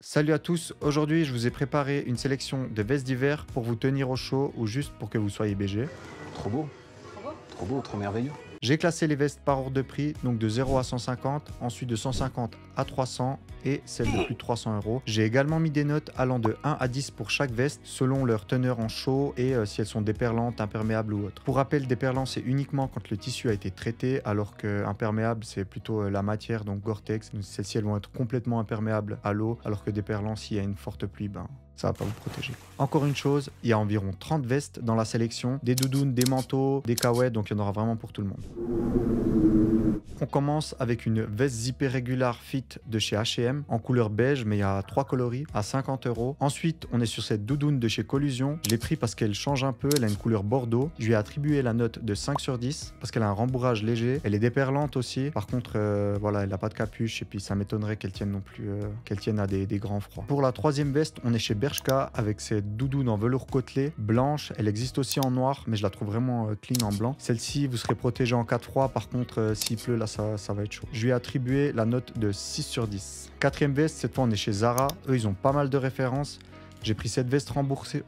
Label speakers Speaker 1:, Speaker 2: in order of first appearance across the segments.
Speaker 1: Salut à tous, aujourd'hui je vous ai préparé une sélection de vestes d'hiver pour vous tenir au chaud ou juste pour que vous soyez BG.
Speaker 2: Trop beau, trop beau, trop merveilleux.
Speaker 1: J'ai classé les vestes par ordre de prix, donc de 0 à 150, ensuite de 150 à 300 et celle de plus de 300 euros. J'ai également mis des notes allant de 1 à 10 pour chaque veste selon leur teneur en chaud et si elles sont déperlantes, imperméables ou autres. Pour rappel, déperlant c'est uniquement quand le tissu a été traité alors que imperméable c'est plutôt la matière, donc Gore-Tex. Celles-ci elles vont être complètement imperméables à l'eau alors que déperlant s'il y a une forte pluie, ça va pas vous protéger. Encore une chose, il y a environ 30 vestes dans la sélection, des doudounes, des manteaux, des caouettes, donc il y en aura vraiment pour tout le monde. On commence avec une veste zippée régular fit de chez H&M en couleur beige, mais il y a 3 coloris à 50 euros. Ensuite, on est sur cette doudoune de chez Collusion. Je l'ai pris parce qu'elle change un peu, elle a une couleur bordeaux. Je lui ai attribué la note de 5 sur 10 parce qu'elle a un rembourrage léger. Elle est déperlante aussi. Par contre, voilà, elle n'a pas de capuche et puis ça m'étonnerait qu'elle tienne non plus, qu'elle tienne à des grands froids. Pour la troisième veste, on est chez Bershka avec cette doudoune en velours côtelé blanche. Elle existe aussi en noir, mais je la trouve vraiment clean en blanc. Celle-ci, vous serez protégé en cas de froid. Par contre, s'il pleut, là, ça va être chaud. Je lui ai attribué la note de 6 sur 10. Quatrième veste, cette fois, on est chez Zara. Eux, ils ont pas mal de références. J'ai pris cette veste remboursée.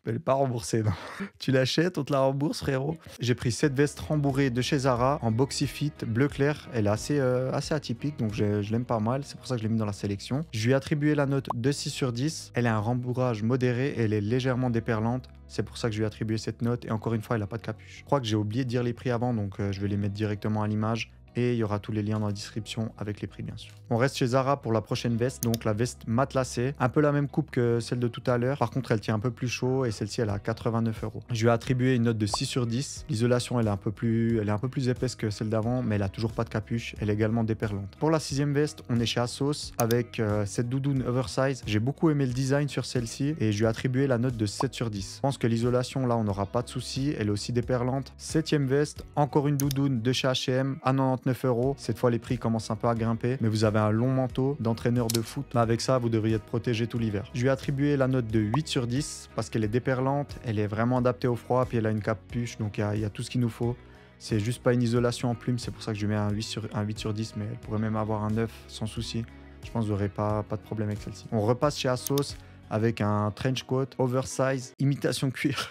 Speaker 1: Elle n'est pas remboursée, non. Tu l'achètes, on te la rembourse, frérot. J'ai pris cette veste rembourrée de chez Zara en boxy fit bleu clair. Elle est assez atypique, donc je l'aime pas mal. C'est pour ça que je l'ai mis dans la sélection. Je lui ai attribué la note de 6 sur 10. Elle a un rembourrage modéré et elle est légèrement déperlante. C'est pour ça que je lui ai attribué cette note. Et encore une fois, elle n'a pas de capuche. Je crois que j'ai oublié de dire les prix avant, donc je vais les mettre directement à l'image. Et il y aura tous les liens dans la description avec les prix bien sûr. On reste chez Zara pour la prochaine veste, donc la veste matelassée. Un peu la même coupe que celle de tout à l'heure. Par contre, elle tient un peu plus chaud et celle-ci, elle a 89 euros. Je lui ai attribué une note de 6 sur 10. L'isolation, elle est un peu plus épaisse que celle d'avant, mais elle a toujours pas de capuche. Elle est également déperlante. Pour la sixième veste, on est chez Asos avec cette doudoune oversize. J'ai beaucoup aimé le design sur celle-ci et je lui ai attribué la note de 7 sur 10. Je pense que l'isolation, là, on n'aura pas de souci. Elle est aussi déperlante. Septième veste, encore une doudoune de chez H&M à 99 euros. Cette fois, les prix commencent un peu à grimper, mais vous avez un long manteau d'entraîneur de foot. Mais avec ça, vous devriez être protégé tout l'hiver. Je lui ai attribué la note de 8 sur 10 parce qu'elle est déperlante, elle est vraiment adaptée au froid, puis elle a une capuche, donc il y a tout ce qu'il nous faut. C'est juste pas une isolation en plume, c'est pour ça que je lui mets un 8 sur 10, mais elle pourrait même avoir un 9 sans souci. Je pense que vous n'aurez pas de problème avec celle-ci. On repasse chez Asos avec un trench coat oversize, imitation cuir.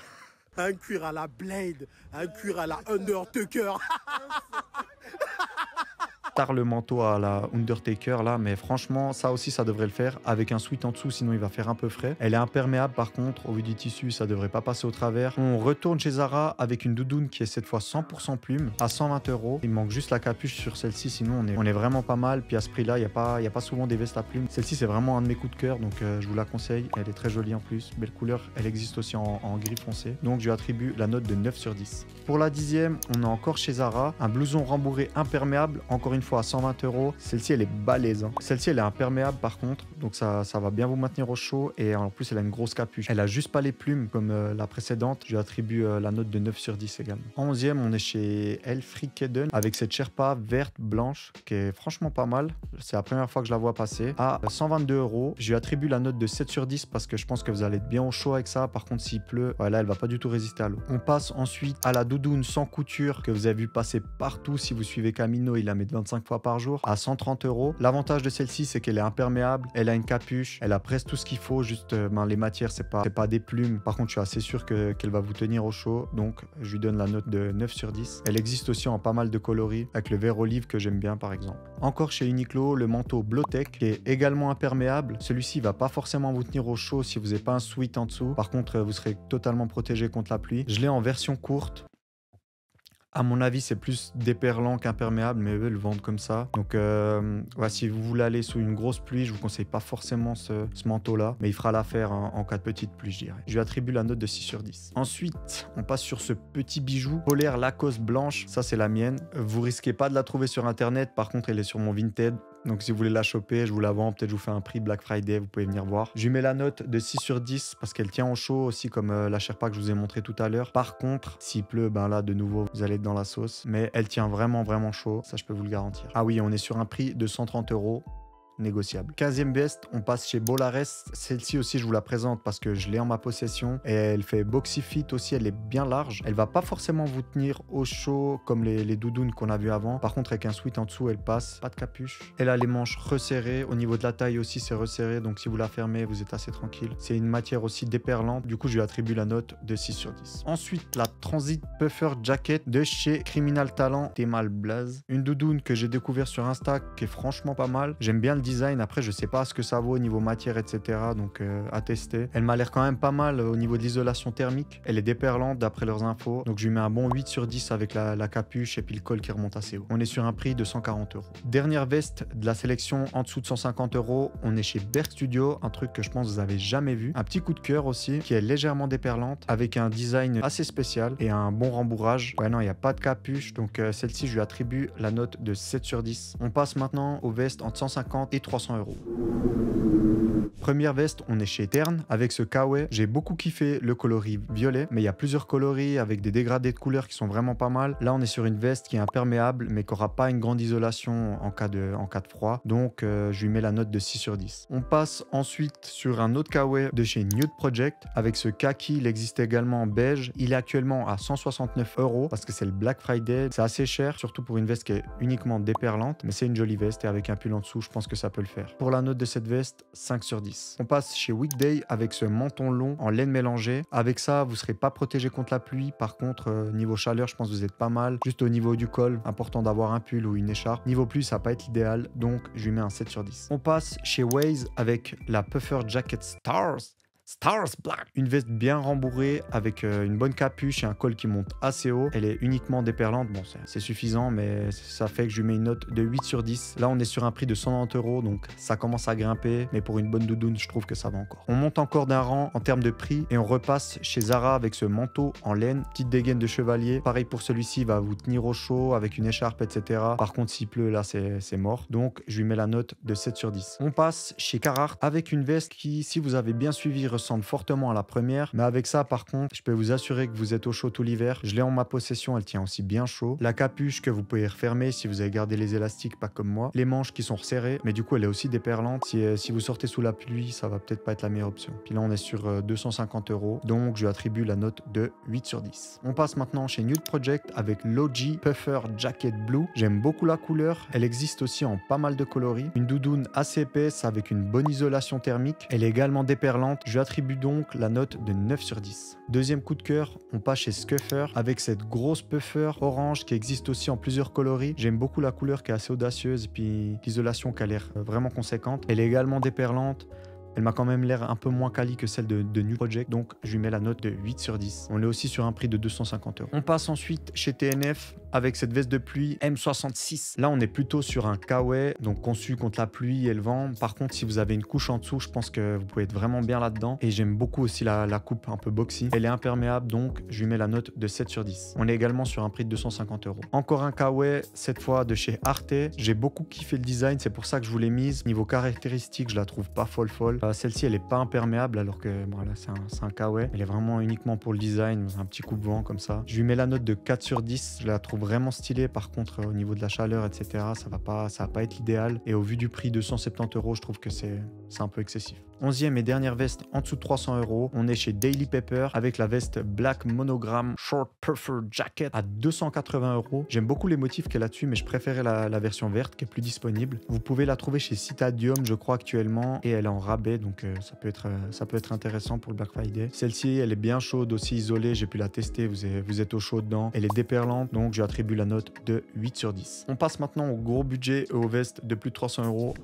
Speaker 3: Un cuir à la Blade, un cuir à la Undertaker.
Speaker 1: Le manteau à la Undertaker là, mais franchement ça aussi ça devrait le faire avec un sweat en dessous, sinon il va faire un peu frais. Elle est imperméable par contre, au vu du tissu ça devrait pas passer au travers. On retourne chez Zara avec une doudoune qui est cette fois 100% plume à 120 euros. Il manque juste la capuche sur celle-ci, sinon on est vraiment pas mal. Puis à ce prix là il y a pas souvent des vestes à plume. Celle-ci c'est vraiment un de mes coups de cœur, donc je vous la conseille. Elle est très jolie en plus, belle couleur. Elle existe aussi en gris foncé, donc je lui attribue la note de 9 sur 10. Pour la dixième, on est encore chez Zara, un blouson rembourré imperméable, encore une fois à 120 euros. Celle-ci, elle est balèze. Celle-ci, elle est imperméable par contre, donc ça va bien vous maintenir au chaud. Et en plus, elle a une grosse capuche. Elle a juste pas les plumes comme la précédente. Je lui attribue la note de 9 sur 10 également. En 11e, on est chez Elfrieden avec cette Sherpa verte blanche qui est franchement pas mal. C'est la première fois que je la vois passer à 122 euros. Je lui attribue la note de 7 sur 10 parce que je pense que vous allez être bien au chaud avec ça. Par contre, s'il pleut, là, elle va pas du tout résister à l'eau. On passe ensuite à la doudoune sans couture que vous avez vu passer partout. Si vous suivez Camino, il la met 25 fois par jour à 130 euros. L'avantage de celle-ci, c'est qu'elle est imperméable, elle a une capuche, elle a presque tout ce qu'il faut, juste les matières, c'est pas des plumes. Par contre, je suis assez sûr qu'elle va vous tenir au chaud, donc je lui donne la note de 9 sur 10. Elle existe aussi en pas mal de coloris, avec le vert olive que j'aime bien par exemple. Encore chez Uniqlo, le manteau Blotech qui est également imperméable. Celui-ci va pas forcément vous tenir au chaud si vous n'avez pas un sweat en dessous. Par contre, vous serez totalement protégé contre la pluie. Je l'ai en version courte. À mon avis, c'est plus déperlant qu'imperméable, mais eux le vendent comme ça. Donc, si vous voulez aller sous une grosse pluie, je vous conseille pas forcément ce manteau-là, mais il fera l'affaire en cas de petite pluie, je dirais. Je lui attribue la note de 6 sur 10. Ensuite, on passe sur ce petit bijou polaire Lacoste blanche. Ça, c'est la mienne. Vous risquez pas de la trouver sur Internet. Par contre, elle est sur mon Vinted. Donc si vous voulez la choper, je vous la vends, peut-être je vous fais un prix Black Friday, vous pouvez venir voir. Je lui mets la note de 6 sur 10 parce qu'elle tient au chaud aussi comme la Sherpa que je vous ai montré tout à l'heure. Par contre, s'il pleut, là de nouveau, vous allez être dans la sauce. Mais elle tient vraiment chaud, ça je peux vous le garantir. Ah oui, on est sur un prix de 130 euros. négociable. 15e veste, on passe chez Bolares. Celle-ci aussi, je vous la présente parce que je l'ai en ma possession. Et elle fait boxy fit aussi, elle est bien large. Elle va pas forcément vous tenir au chaud comme les doudounes qu'on a vu avant. Par contre, avec un sweat en dessous, elle passe. Pas de capuche. Elle a les manches resserrées. Au niveau de la taille aussi, c'est resserré. Donc si vous la fermez, vous êtes assez tranquille. C'est une matière aussi déperlante. Du coup, je lui attribue la note de 6 sur 10. Ensuite, la Transit Puffer Jacket de chez Criminal Talent Temal Blaze. Une doudoune que j'ai découvert sur Insta qui est franchement pas mal. J'aime bien le design. Après, je sais pas ce que ça vaut au niveau matière, etc. Donc à tester. Elle m'a l'air quand même pas mal au niveau de l'isolation thermique. Elle est déperlante d'après leurs infos. Donc je lui mets un bon 8 sur 10 avec la capuche et puis le col qui remonte assez haut. On est sur un prix de 140 €. Dernière veste de la sélection en dessous de 150 €. On est chez Berk Studio. Un truc que je pense que vous avez jamais vu. Un petit coup de cœur aussi qui est légèrement déperlante avec un design assez spécial et un bon rembourrage. Ouais, non, il n'y a pas de capuche. Donc celle-ci, je lui attribue la note de 7 sur 10. On passe maintenant aux vestes entre 150 et 300 €. Première veste, on est chez Terne avec ce kawaii. J'ai beaucoup kiffé le coloris violet, mais il y a plusieurs coloris avec des dégradés de couleurs qui sont vraiment pas mal. Là, on est sur une veste qui est imperméable, mais qui n'aura pas une grande isolation en cas de froid. Donc, je lui mets la note de 6 sur 10. On passe ensuite sur un autre kawaii de chez Nude Project avec ce kaki. Il existe également en beige. Il est actuellement à 169 € parce que c'est le Black Friday. C'est assez cher, surtout pour une veste qui est uniquement déperlante, mais c'est une jolie veste et avec un pull en dessous, je pense que ça peut le faire. Pour la note de cette veste, 5 sur 10. On passe chez Weekday avec ce menton long en laine mélangée. Avec ça, vous ne serez pas protégé contre la pluie. Par contre, niveau chaleur, je pense que vous êtes pas mal. Juste au niveau du col, important d'avoir un pull ou une écharpe. Niveau pluie, ça va pas être l'idéal, donc je lui mets un 7 sur 10. On passe chez Waze avec la Puffer Jacket Stars Black. Une veste bien rembourrée avec une bonne capuche et un col qui monte assez haut. Elle est uniquement déperlante. Bon, c'est suffisant, mais ça fait que je lui mets une note de 8 sur 10. Là, on est sur un prix de 190 €, donc ça commence à grimper. Mais pour une bonne doudoune, je trouve que ça va encore. On monte encore d'un rang en termes de prix et on repasse chez Zara avec ce manteau en laine, petite dégaine de chevalier. Pareil pour celui-ci, il va vous tenir au chaud avec une écharpe, etc. Par contre, s'il pleut, là, c'est mort. Donc, je lui mets la note de 7 sur 10. On passe chez Carhartt avec une veste qui, si vous avez bien suivi, ressemble fortement à la première, mais avec ça par contre je peux vous assurer que vous êtes au chaud tout l'hiver. Je l'ai en ma possession, elle tient aussi bien chaud. La capuche que vous pouvez refermer si vous avez gardé les élastiques, pas comme moi. Les manches qui sont resserrées, mais du coup elle est aussi déperlante. Si vous sortez sous la pluie, ça va peut-être pas être la meilleure option. Puis là on est sur 250 €, donc je lui attribue la note de 8 sur 10. On passe maintenant chez Nude Project avec l'OG Puffer Jacket Blue. J'aime beaucoup la couleur, elle existe aussi en pas mal de coloris. Une doudoune assez épaisse avec une bonne isolation thermique. Elle est également déperlante. Je lui attribue donc la note de 9 sur 10. Deuxième coup de cœur, on passe chez Scuffer avec cette grosse puffer orange qui existe aussi en plusieurs coloris. J'aime beaucoup la couleur qui est assez audacieuse et puis l'isolation qui a l'air vraiment conséquente. Elle est également déperlante. Elle m'a quand même l'air un peu moins quali que celle de Nude Project, donc je lui mets la note de 8 sur 10. On est aussi sur un prix de 250 €. On passe ensuite chez TNF avec cette veste de pluie M66. Là, on est plutôt sur un kawaii, donc conçu contre la pluie et le vent. Par contre, si vous avez une couche en dessous, je pense que vous pouvez être vraiment bien là-dedans. Et j'aime beaucoup aussi la coupe un peu boxy. Elle est imperméable, donc je lui mets la note de 7 sur 10. On est également sur un prix de 250 €. Encore un kawaii, cette fois de chez Arte. J'ai beaucoup kiffé le design, c'est pour ça que je vous l'ai mise. Niveau caractéristiques, je la trouve pas folle. Celle-ci, elle est pas imperméable, alors que voilà, c'est un kawaii. Elle est vraiment uniquement pour le design, un petit coupe-vent comme ça. Je lui mets la note de 4 sur 10. Je la trouve vraiment stylée. Par contre, au niveau de la chaleur, etc., ça va pas être l'idéal. Et au vu du prix de 170 €, je trouve que c'est un peu excessif. 11e et dernière veste en dessous de 300 €. On est chez Daily Paper avec la veste Black Monogram Short Puffer Jacket à 280 €. J'aime beaucoup les motifs qu'elle a dessus, mais je préférais la version verte qui est plus disponible. Vous pouvez la trouver chez Citadium, je crois, actuellement, et elle est en rabais, donc ça peut être intéressant pour le Black Friday. Celle-ci, elle est bien chaude, aussi isolée. J'ai pu la tester, vous êtes au chaud dedans. Elle est déperlante, donc je lui attribue la note de 8 sur 10. On passe maintenant au gros budget et aux vestes de plus de 300 €.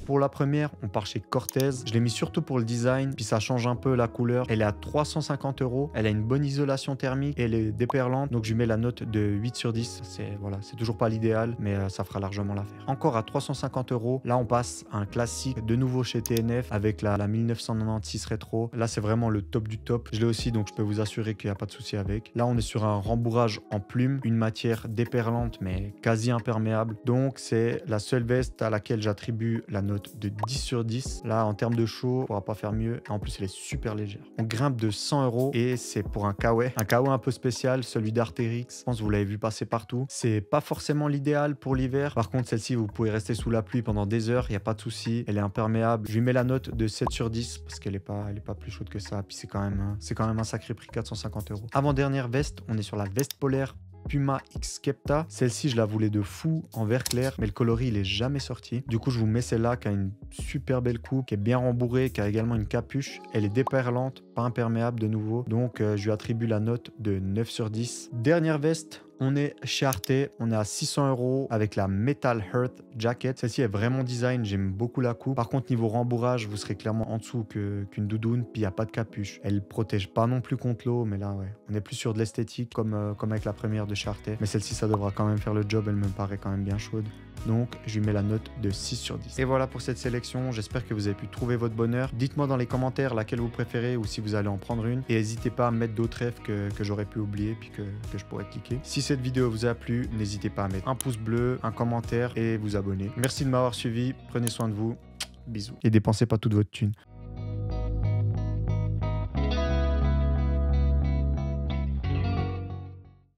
Speaker 1: Pour la première, on part chez Cortez. Je l'ai mis surtout pour le design, puis ça change un peu la couleur. Elle est à 350 €. Elle a une bonne isolation thermique et elle est déperlante, donc je lui mets la note de 8 sur 10. C'est toujours pas l'idéal, mais ça fera largement l'affaire. Encore à 350 €. Là, on passe à un classique de nouveau chez TNF avec la 1996 rétro. Là, c'est vraiment le top du top. Je l'ai aussi, donc je peux vous assurer qu'il n'y a pas de souci avec. Là, on est sur un rembourrage en plume, une matière déperlante, mais quasi imperméable. Donc, c'est la seule veste à laquelle j'attribue la note de 10 sur 10. 10. Là, en termes de chaud, on pourra pas faire mieux. En plus, elle est super légère. On grimpe de 100 € et c'est pour un kawaii. Un kawaii un peu spécial, celui d'Arterix. Je pense que vous l'avez vu passer partout. C'est pas forcément l'idéal pour l'hiver. Par contre, celle-ci, vous pouvez rester sous la pluie pendant des heures. Il n'y a pas de souci. Elle est imperméable. Je lui mets la note de 7 sur 10 parce qu'elle est pas plus chaude que ça. Puis c'est quand même un sacré prix, 450 €. Avant-dernière veste, on est sur la veste polaire Puma X Skepta. Celle-ci, je la voulais de fou en vert clair, mais le coloris, il est jamais sorti. Du coup, je vous mets celle-là qui a une super belle coupe, qui est bien rembourrée, qui a également une capuche. Elle est déperlante, pas imperméable de nouveau. Donc, je lui attribue la note de 9 sur 10. Dernière veste. On est chez Arte, on est à 600 € avec la Metal Hearth Jacket. Celle-ci est vraiment design, j'aime beaucoup la coupe. Par contre, niveau rembourrage, vous serez clairement en dessous qu'une doudoune, puis il n'y a pas de capuche. Elle protège pas non plus contre l'eau, mais là, ouais, on est plus sur de l'esthétique comme avec la première de chez Arte. Mais celle-ci, ça devra quand même faire le job, elle me paraît quand même bien chaude. Donc, je lui mets la note de 6 sur 10. Et voilà pour cette sélection. J'espère que vous avez pu trouver votre bonheur. Dites-moi dans les commentaires laquelle vous préférez ou si vous allez en prendre une. Et n'hésitez pas à mettre d'autres rêves que j'aurais pu oublier puis que je pourrais cliquer. Si cette vidéo vous a plu, n'hésitez pas à mettre un pouce bleu, un commentaire et vous abonner. Merci de m'avoir suivi. Prenez soin de vous. Bisous. Et dépensez pas toute votre thune.